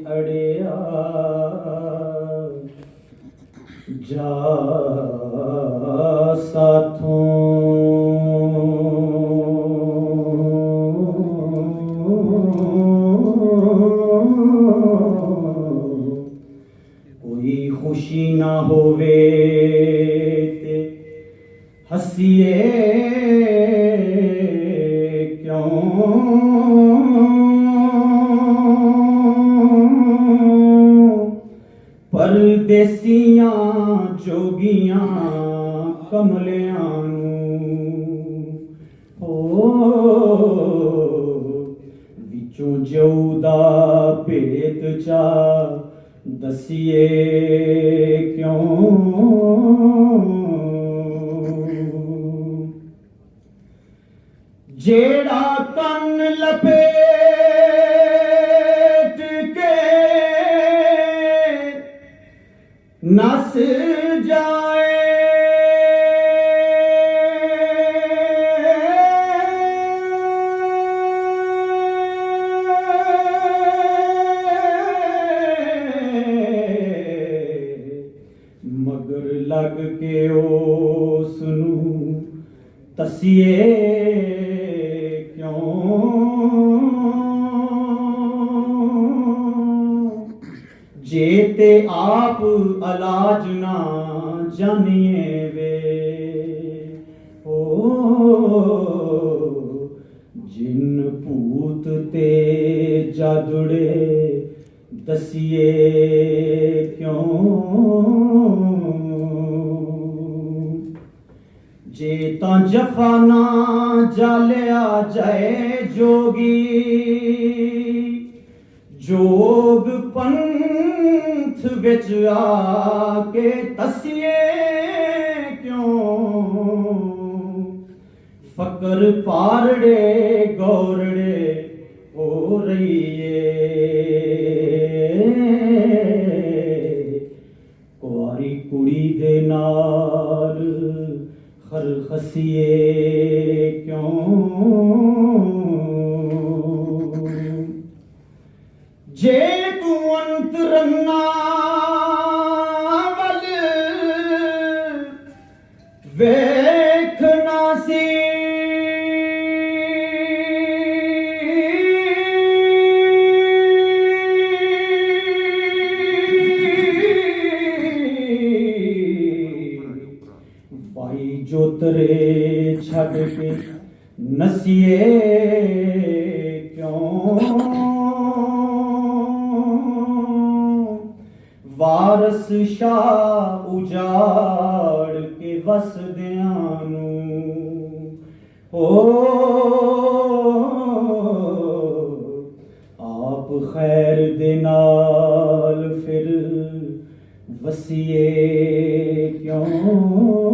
अड़िया जा साथों कोई खुशी ना होवे ते हसीए परदेसियां जोगियां कमलियां हो विचों जऊदा भेत चा दसिए क्यों जेड़ा कन लपेट के नस जाए मगर लग के उसनू तसिए क्यों जेते आप अलाज ना जानिए वे ओ जिन पूत ते जादुड़े दसिए क्यों जे तां जफा ना जालिया जाए जोगी जोग पंथ विच आके तसिए क्यों फकर पारड़े गौरड़े हो रहीए कुआरी कुड़ी दे नाल खरखसिए क्यों जे तू अंतरंगा वल वेखना सी भाई जो तरे छड़ के नसिए क्यों वारस शाह उजाड़ के वसदियां हो आप खैर दे नाल फिर वसिए क्यों